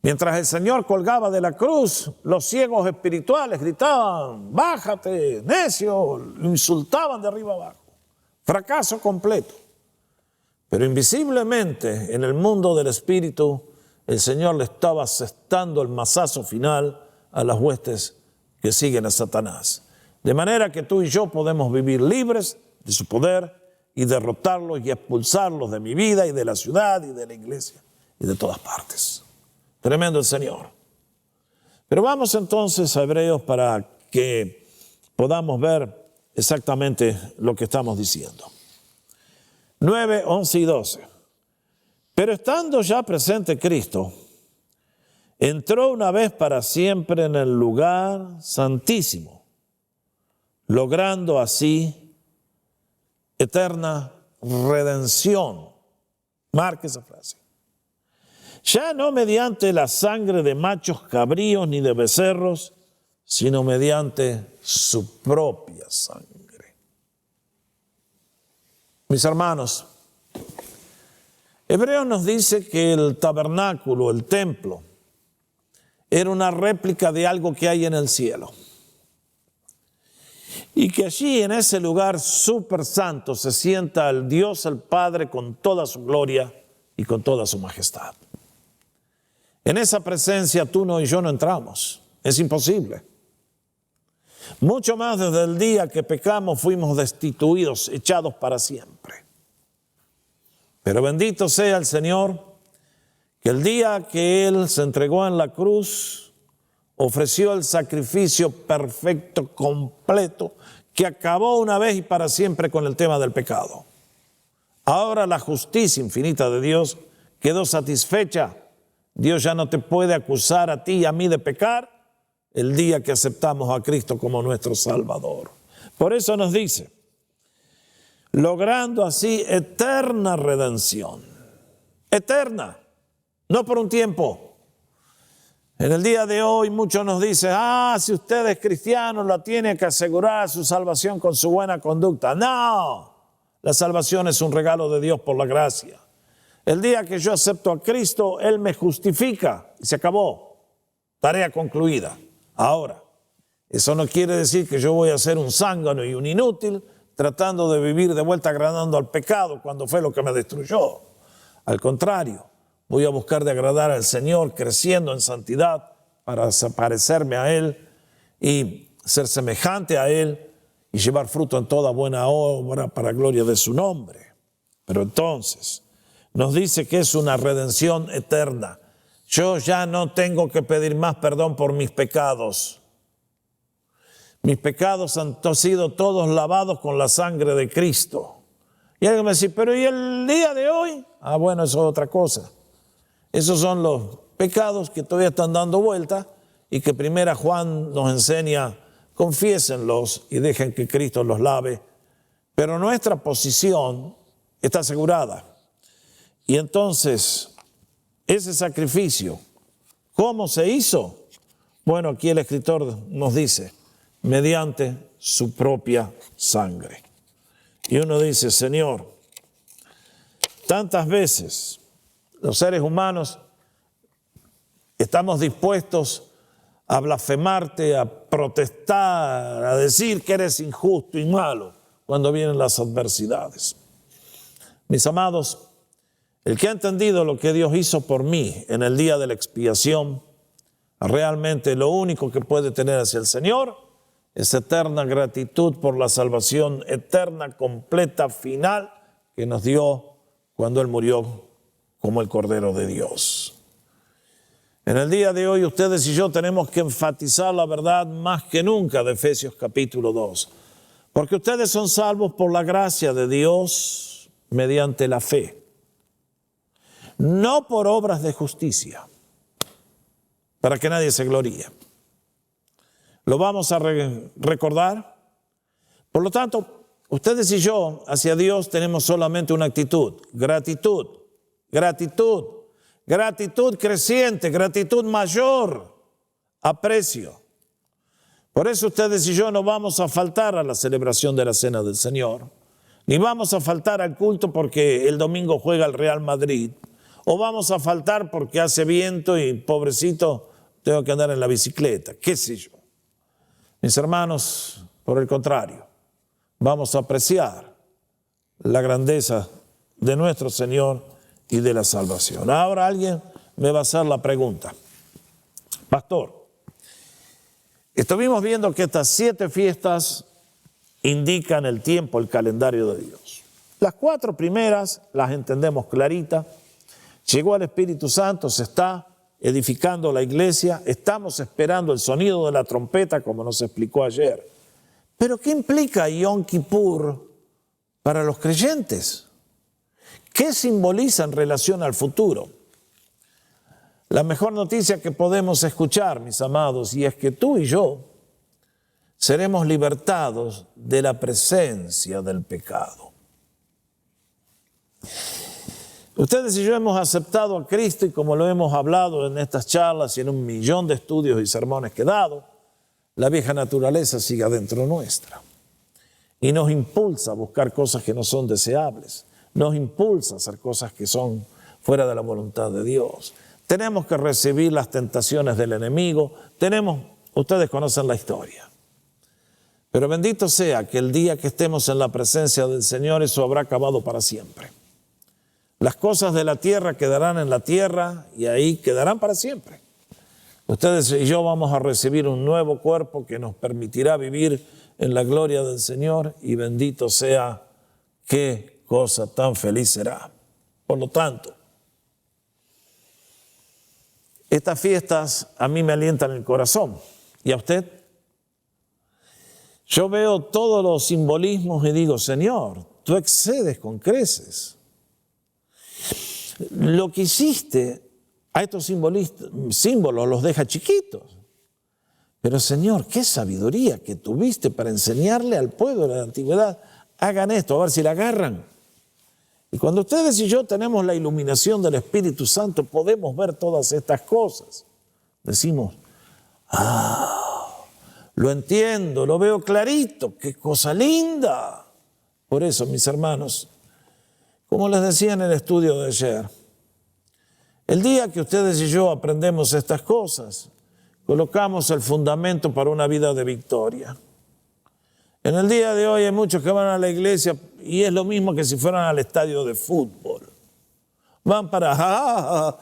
Speaker 1: Mientras el Señor colgaba de la cruz, los ciegos espirituales gritaban, bájate, necio, lo insultaban de arriba abajo. Fracaso completo. Pero invisiblemente en el mundo del espíritu, el Señor le estaba asestando el mazazo final a las huestes que siguen a Satanás. De manera que tú y yo podemos vivir libres de su poder y derrotarlos y expulsarlos de mi vida y de la ciudad y de la iglesia y de todas partes. Tremendo el Señor. Pero vamos entonces a Hebreos para que podamos ver exactamente lo que estamos diciendo. 9, 11 y 12. Pero estando ya presente Cristo, entró una vez para siempre en el lugar santísimo, logrando así eterna redención. Marque esa frase. Ya no mediante la sangre de machos cabríos ni de becerros, sino mediante su propia sangre. Mis hermanos, Hebreos nos dice que el tabernáculo, el templo, era una réplica de algo que hay en el cielo. Y que allí en ese lugar súper santo se sienta el Dios, el Padre, con toda su gloria y con toda su majestad. En esa presencia tú no y yo no entramos. Es imposible. Mucho más desde el día que pecamos fuimos destituidos, echados para siempre. Pero bendito sea el Señor, que el día que Él se entregó en la cruz, ofreció el sacrificio perfecto, completo, que acabó una vez y para siempre con el tema del pecado. Ahora la justicia infinita de Dios quedó satisfecha. Dios ya no te puede acusar a ti y a mí de pecar el día que aceptamos a Cristo como nuestro Salvador. Por eso nos dice, logrando así eterna redención. Eterna, no por un tiempo. En el día de hoy muchos nos dicen, si usted es cristiano, la tiene que asegurar su salvación con su buena conducta. No, la salvación es un regalo de Dios por la gracia. El día que yo acepto a Cristo, Él me justifica y se acabó. Tarea concluida. Ahora, eso no quiere decir que yo voy a ser un zángano y un inútil tratando de vivir de vuelta agradando al pecado cuando fue lo que me destruyó. Al contrario, voy a buscar de agradar al Señor creciendo en santidad para parecerme a Él y ser semejante a Él y llevar fruto en toda buena obra para gloria de su nombre. Pero entonces nos dice que es una redención eterna. Yo ya no tengo que pedir más perdón por mis pecados. Mis pecados han sido todos lavados con la sangre de Cristo. Y alguien me dice, pero ¿y el día de hoy? Bueno, eso es otra cosa. Esos son los pecados que todavía están dando vuelta y que primera Juan nos enseña, confiésenlos y dejen que Cristo los lave. Pero nuestra posición está asegurada. Y entonces, ese sacrificio, ¿cómo se hizo? Bueno, aquí el escritor nos dice, mediante su propia sangre. Y uno dice, Señor, tantas veces los seres humanos estamos dispuestos a blasfemarte, a protestar, a decir que eres injusto y malo cuando vienen las adversidades. Mis amados, El que ha entendido lo que Dios hizo por mí en el día de la expiación, realmente lo único que puede tener hacia el Señor es eterna gratitud por la salvación eterna, completa, final que nos dio cuando Él murió como el Cordero de Dios. En el día de hoy ustedes y yo tenemos que enfatizar la verdad más que nunca de Efesios capítulo 2, porque ustedes son salvos por la gracia de Dios mediante la fe, no por obras de justicia, para que nadie se gloríe. Lo vamos a recordar. Por lo tanto, ustedes y yo hacia Dios tenemos solamente una actitud: gratitud, gratitud, gratitud creciente, gratitud mayor, aprecio. Por eso ustedes y yo no vamos a faltar a la celebración de la Cena del Señor, ni vamos a faltar al culto porque el domingo juega el Real Madrid, o vamos a faltar porque hace viento y pobrecito tengo que andar en la bicicleta, qué sé yo. Mis hermanos, por el contrario, vamos a apreciar la grandeza de nuestro Señor y de la salvación. Ahora alguien me va a hacer la pregunta: pastor, estuvimos viendo que estas 7 fiestas indican el tiempo, el calendario de Dios. Las 4 primeras las entendemos clarita. Llegó el Espíritu Santo, se está edificando la iglesia, estamos esperando el sonido de la trompeta, como nos explicó ayer. Pero ¿qué implica Yom Kippur para los creyentes? ¿Qué simboliza en relación al futuro? La mejor noticia que podemos escuchar, mis amados, y es que tú y yo seremos libertados de la presencia del pecado. Ustedes y yo hemos aceptado a Cristo y como lo hemos hablado en estas charlas y en 1.000.000 de estudios y sermones que he dado, la vieja naturaleza sigue adentro nuestra y nos impulsa a buscar cosas que no son deseables, nos impulsa a hacer cosas que son fuera de la voluntad de Dios. Tenemos que recibir las tentaciones del enemigo, ustedes conocen la historia. Pero bendito sea que el día que estemos en la presencia del Señor, eso habrá acabado para siempre. Las cosas de la tierra quedarán en la tierra y ahí quedarán para siempre. Ustedes y yo vamos a recibir un nuevo cuerpo que nos permitirá vivir en la gloria del Señor y bendito sea, qué cosa tan feliz será. Por lo tanto, estas fiestas a mí me alientan el corazón. ¿Y a usted? Yo veo todos los simbolismos y digo: Señor, tú excedes con creces. Lo que hiciste a estos símbolos los deja chiquitos. Pero Señor, qué sabiduría que tuviste para enseñarle al pueblo de la antigüedad: hagan esto, a ver si la agarran. Y cuando ustedes y yo tenemos la iluminación del Espíritu Santo, podemos ver todas estas cosas. Decimos: lo entiendo, lo veo clarito, qué cosa linda. Por eso, mis hermanos, como les decía en el estudio de ayer, el día que ustedes y yo aprendemos estas cosas, colocamos el fundamento para una vida de victoria. En el día de hoy hay muchos que van a la iglesia y es lo mismo que si fueran al estadio de fútbol. Van para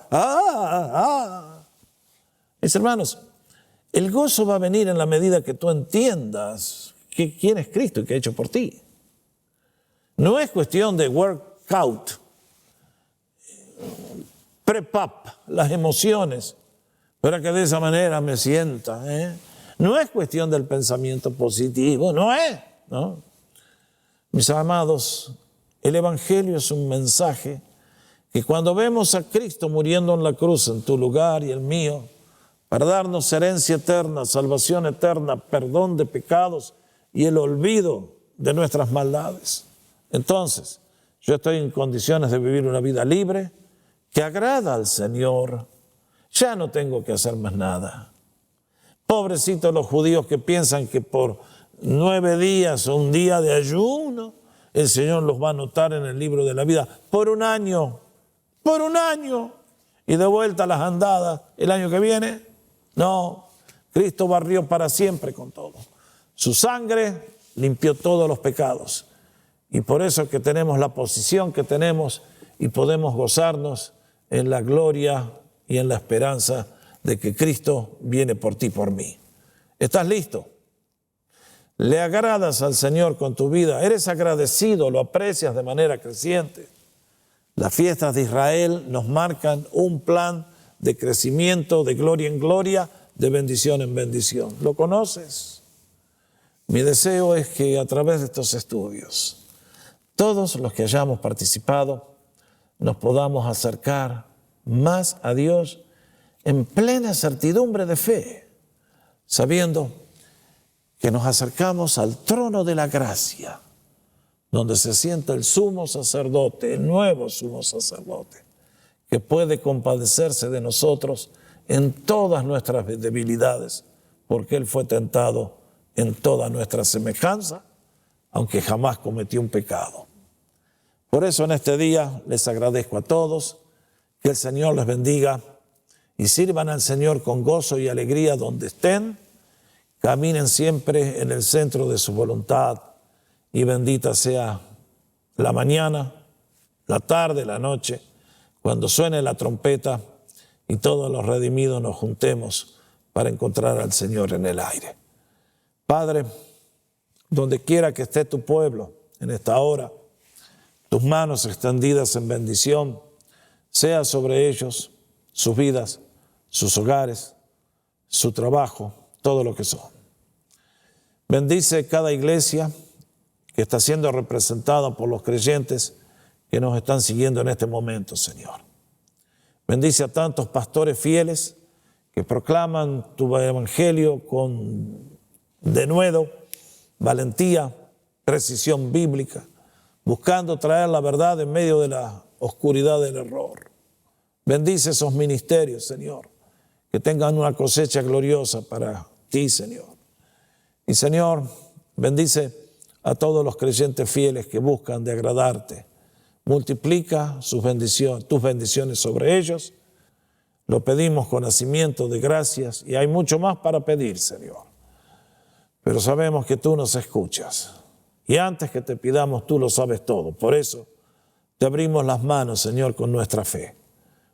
Speaker 1: Mis hermanos, el gozo va a venir en la medida que tú entiendas quién es Cristo y qué ha hecho por ti. No es cuestión de workout, prep up las emociones para que de esa manera me sienta. No es cuestión del pensamiento positivo, no. Mis amados, el Evangelio es un mensaje que cuando vemos a Cristo muriendo en la cruz en tu lugar y el mío, para darnos herencia eterna, salvación eterna, perdón de pecados y el olvido de nuestras maldades, entonces yo estoy en condiciones de vivir una vida libre que agrada al Señor. Ya no tengo que hacer más nada. Pobrecitos los judíos que piensan que por 9 días o un día de ayuno, el Señor los va a anotar en el libro de la vida por un año, y de vuelta a las andadas el año que viene. No, Cristo barrió para siempre con todo. Su sangre limpió todos los pecados. Y por eso que tenemos la posición que tenemos y podemos gozarnos en la gloria y en la esperanza de que Cristo viene por ti, por mí. ¿Estás listo? ¿Le agradas al Señor con tu vida? ¿Eres agradecido? ¿Lo aprecias de manera creciente? Las fiestas de Israel nos marcan un plan de crecimiento, de gloria en gloria, de bendición en bendición. ¿Lo conoces? Mi deseo es que a través de estos estudios, todos los que hayamos participado, nos podamos acercar más a Dios en plena certidumbre de fe, sabiendo que nos acercamos al trono de la gracia, donde se sienta el sumo sacerdote, el nuevo sumo sacerdote, que puede compadecerse de nosotros en todas nuestras debilidades, porque Él fue tentado en toda nuestra semejanza, aunque jamás cometió un pecado. Por eso en este día les agradezco a todos, que el Señor les bendiga y sirvan al Señor con gozo y alegría donde estén, caminen siempre en el centro de su voluntad y bendita sea la mañana, la tarde, la noche, cuando suene la trompeta y todos los redimidos nos juntemos para encontrar al Señor en el aire. Padre, donde quiera que esté tu pueblo en esta hora, tus manos extendidas en bendición, sea sobre ellos, sus vidas, sus hogares, su trabajo, todo lo que son. Bendice cada iglesia que está siendo representada por los creyentes que nos están siguiendo en este momento, Señor. Bendice a tantos pastores fieles que proclaman tu evangelio con denuedo, valentía, precisión bíblica, buscando traer la verdad en medio de la oscuridad del error. Bendice esos ministerios, Señor, que tengan una cosecha gloriosa para ti, Señor. Y, Señor, bendice a todos los creyentes fieles que buscan de agradarte. Multiplica tus bendiciones sobre ellos. Lo pedimos con nacimiento de gracias y hay mucho más para pedir, Señor. Pero sabemos que tú nos escuchas. Y antes que te pidamos, tú lo sabes todo. Por eso te abrimos las manos, Señor, con nuestra fe.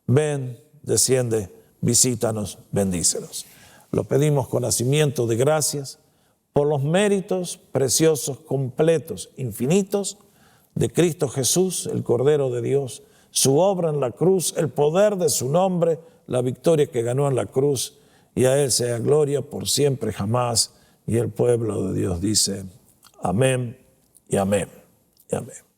Speaker 1: Ven, desciende, visítanos, bendícenos. Lo pedimos con nacimiento de gracias por los méritos preciosos, completos, infinitos de Cristo Jesús, el Cordero de Dios, su obra en la cruz, el poder de su nombre, la victoria que ganó en la cruz, y a Él sea gloria por siempre, jamás. Y el pueblo de Dios dice, amén y amén y amén.